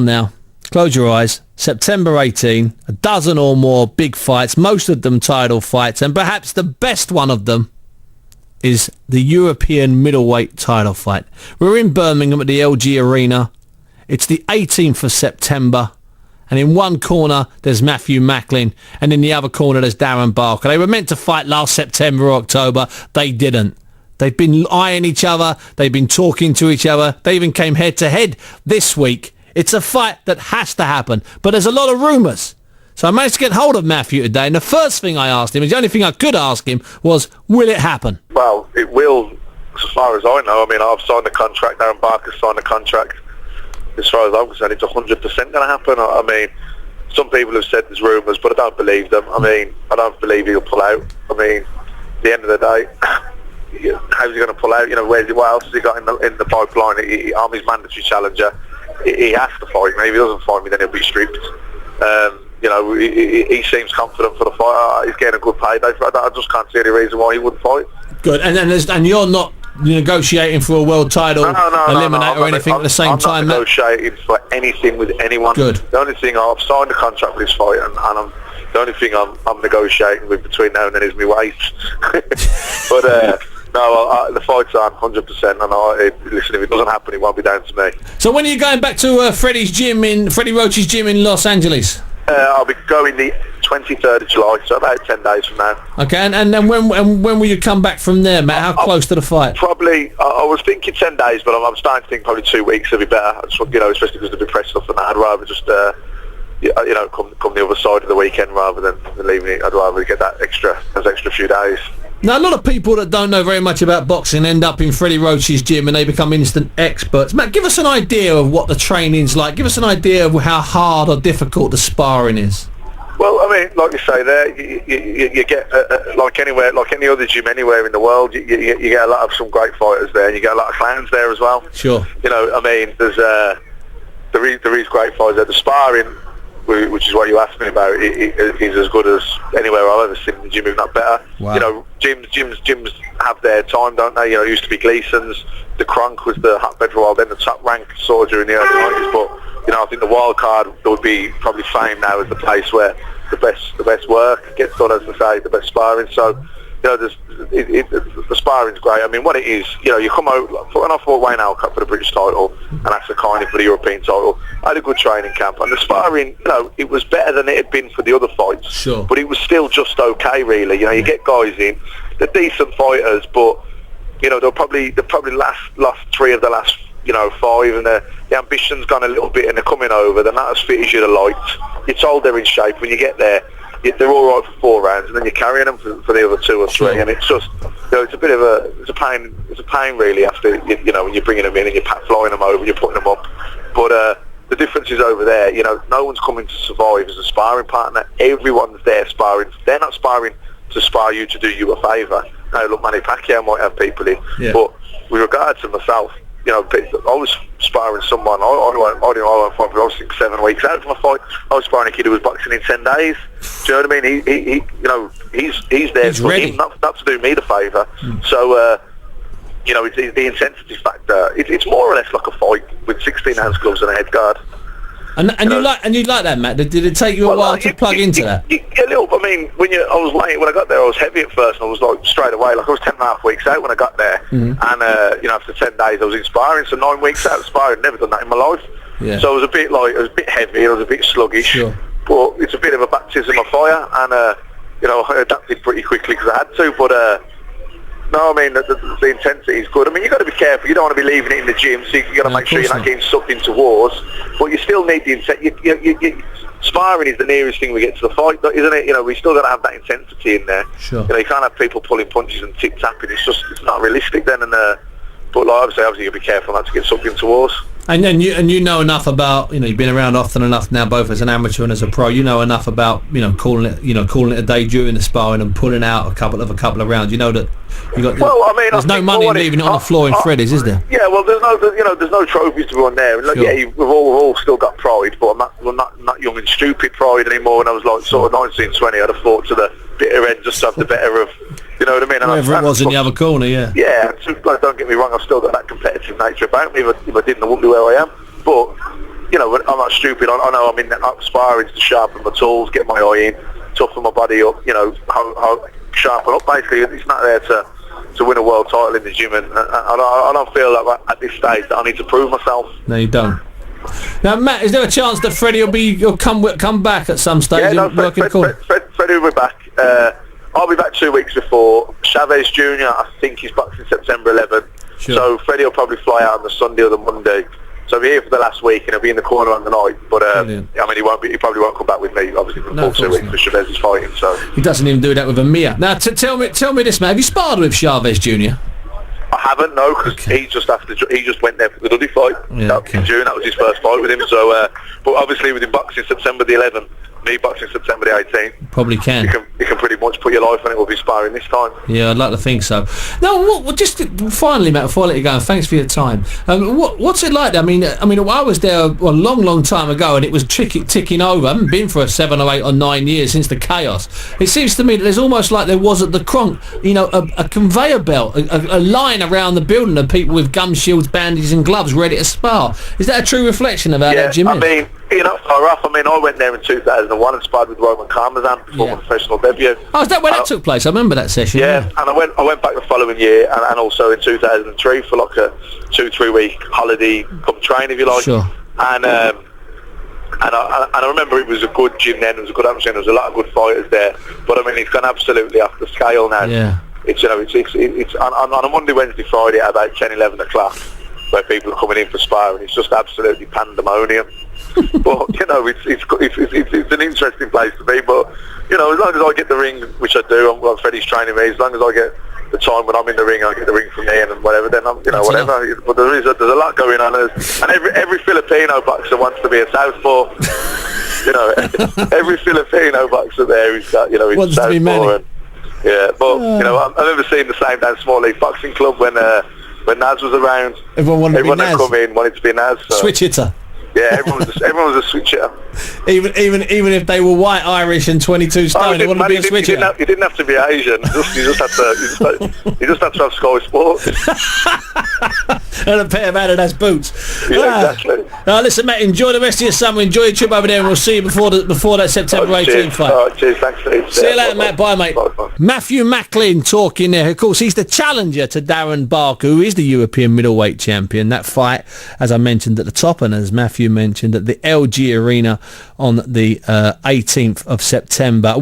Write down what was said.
Now, close your eyes. September 18, a dozen or more big fights, most of them title fights, and perhaps the best one of them is the European middleweight title fight. We're in Birmingham at the LG Arena. It's the 18th of September, and in one corner there's Matthew Macklin, and in the other corner there's Darren Barker. They were meant to fight last September or October. They didn't. They've been eyeing each other. They've been talking to each other. They even came head-to-head this week. It's a fight that has to happen, but there's a lot of rumours. So I managed to get hold of Matthew today, and the first thing I asked him, the only thing I could ask him, was, will it happen? Well, it will, as far as I know. I mean, I've signed the contract, Darren Barker's signed the contract. As far as I'm concerned, it's 100% going to happen. I mean, some people have said there's rumours, but I don't believe them. I mean, I don't believe he'll pull out. I mean, at the end of the day, how's he going to pull out? You know, what else has he got in the pipeline? I'm his mandatory challenger. He has to fight me. If he doesn't fight me, then he'll be stripped. You know, he seems confident for the fight. He's getting a good payday for that. I just can't see any reason why he wouldn't fight. Good. And you're not negotiating for a world title, eliminator or anything at the same time? I'm not negotiating for anything with anyone. Good. The only thing, I've signed a contract for this fight, and the only thing I'm negotiating with between now and then is my weight. But no, the fight's on 100%, and listen, if it doesn't happen, it won't be down to me. So when are you going back to Freddie Roach's gym in Los Angeles? I'll be going the 23rd of July, so about 10 days from now. Okay, and then when will you come back from there, Matt? How close to the fight? Probably, I was thinking 10 days, but I'm starting to think probably 2 weeks would be better. Especially because of the press stuff and that. I'd rather just, come the other side of the weekend rather than leaving it. I'd rather get those extra few days. Now, a lot of people that don't know very much about boxing end up in Freddie Roach's gym and they become instant experts. Matt, give us an idea of what the training's like. Give us an idea of how hard or difficult the sparring is. Well, I mean, like you say there, you get, like anywhere, like any other gym anywhere in the world, you get a lot of some great fighters there, and you get a lot of clowns there as well. Sure. You know, I mean, there is great fighters there. The sparring, which is what you asked me about, is as good as anywhere I've ever seen the gym, if not better. Wow. You know, gyms have their time, don't they? You know, it used to be Gleason's, the Kronk was the hotbed for a while, then the top rank sort of during the early 90s, but you know, I think the wild card would be probably famed now as the place where the best work gets done, as I say, the best sparring. So, you know, the sparring's great. I mean, what it is, you know, you come out, when I fought Wayne Alcott for the British title and Asa Carney for the European title, I had a good training camp, and the sparring, you know, it was better than it had been for the other fights. Sure. But it was still just okay, really. You know, you get guys in, they're decent fighters, but you know, they'll probably lost 3 of the last, you know, 5, and the ambition's gone a little bit, and they're coming over. They're not as fit as you'd have liked. You're told they're in shape. When you get there, they're all right for 4 rounds, and then you're carrying them for the other 2 or 3, sure. And it's just, you know, it's a pain really after, you know, when you're bringing them in and you're flying them over, you're putting them up. But the difference is over there, you know, no one's coming to survive as a sparring partner. Everyone's there sparring. They're not sparring to spar you to do you a favour. Now, look, Manny Pacquiao might have people in, but with regard to myself, you know, I was sparring someone. I didn't fight for 6-7 weeks out of my fight. I was sparring a kid who was boxing in 10 days. Do you know what I mean? He you know, he's there for him, not to do me the favour. So, you know, it's the intensity factor. It's more or less like a fight with 16-ounce gloves and a head guard. And you like that, Matt? Did it take you a while to plug into that? A little. I mean, when I got there, I was heavy at first, and I was like straight away. Like I was 10.5 weeks out when I got there, and you know, after 10 days, I was inspiring. So 9 weeks out of sparring, never done that in my life. Yeah. So I was a bit heavy. I was a bit sluggish. Sure. But it's a bit of a baptism of fire, and you know, I adapted pretty quickly because I had to. But no, I mean, the intensity is good. I mean, you've got to be careful. You don't want to be leaving it in the gym, so you've got to make sure you're not getting sucked into wars. But you still need the intensity. Sparring is the nearest thing we get to the fight, isn't it? You know, we still got to have that intensity in there. Sure. You know, you can't have people pulling punches and tip-tapping. It's not realistic then. And but like, obviously, you've got to be careful not to get sucked into wars. And then you know enough about, you know, you've been around often enough now, both as an amateur and as a pro. You know enough about, you know, calling it a day during the sparring and pulling out a couple of rounds. You know that you got. Well, I mean, there's no money in leaving it on the floor in Freddy's, is there? Yeah, well, there's no trophies to be won there. And like, sure. Yeah, we've all still got pride, but I'm not young and stupid pride anymore. And I was like sort of 19, 20, I'd have fought to the bitter end just to have the better of. You know what I mean? And whoever it was in the other corner, yeah. Yeah, so, like, don't get me wrong, I've still got that competitive nature about me. If I didn't, I wouldn't be where I am. But, you I'm not stupid. I know I'm in sparring to sharpen my tools, get my eye in, toughen my body up, how sharpen up. Basically, it's not there to win a world title in the gym, and I don't feel like at this stage that I need to prove myself. No, you don't. Now, Matt, is there a chance that Freddie will come back at some stage? Yeah, no, Freddie will be back. I'll be back 2 weeks before. Chavez Jr., I think he's back in September 11th. Sure. So Freddie will probably fly out on the Sunday or the Monday. So I'll be here for the last week, and he'll be in the corner on the night. But I mean, he probably won't come back with me, obviously, for the full 2 weeks because Chavez is fighting. So he doesn't even do that with a Mia. Now, tell me this, man. Have you sparred with Chavez Jr.? I haven't, no, because he just went there for the Dudley fight in June. That was his first fight with him. So, but obviously with him boxing September the 11th, me boxing September the 18th, probably can. You can pretty much put your life on it. We'll be sparring this time. Yeah, I'd like to think so. Now, just finally, Matt, before I let you go, and thanks for your time. What's it like? I mean, I was there a long time ago, and it was ticking over. I haven't been for 7 or 8 or 9 years since the chaos. It seems to me that there's almost like there was at the Kronk, a conveyor belt, a line around the building of people with gum shields, bandages, and gloves ready to spar. Is that a true reflection of how that gym is? I mean, you're not far off. I mean, I went there in 2001 and sparred with Roman Karmazan before my professional debut. Oh, is that where that took place? I remember that session. Yeah, and I went back the following year, and also in 2003 for like a 2-3 week holiday, come train if you like. Sure. And I remember it was a good gym then. It was a good atmosphere. There was a lot of good fighters there. But I mean, it's gone absolutely off the scale now. Yeah. It's on a Monday, Wednesday, Friday at about 10, 11 o'clock, where people are coming in for sparring. It's just absolutely pandemonium. But it's an interesting place to be. But as long as I get the ring, which I do, I'm Freddie's training me. As long as I get the time when I'm in the ring, I get the ring from Ian and whatever. Then I'm whatever. Enough. But there's a lot going on, and every Filipino boxer wants to be a southpaw. Every Filipino boxer there is got wants to be many. Yeah, but I've never seen the same down Small League Boxing Club when Naz was around. Everyone that come in wanted to be Naz. So. Switch hitter. Yeah, everyone was a switch hitter. Even if they were white, Irish, and 22 stone, they wanted to be a switch hitter. You didn't have to be Asian. You just had to have Sky Sports and a pair of Adidas boots. Yeah, exactly. Listen, Matt, enjoy the rest of your summer. Enjoy your trip over there, and we'll see you before that September 18th fight. All right, cheers. Thanks, Steve. See you later, Matt. Bye, mate. Bye. Matthew Macklin talking there. Of course, he's the challenger to Darren Barker, who is the European middleweight champion. That fight, as I mentioned at the top, and as Matthew mentioned, at the LG Arena on the 18th of September.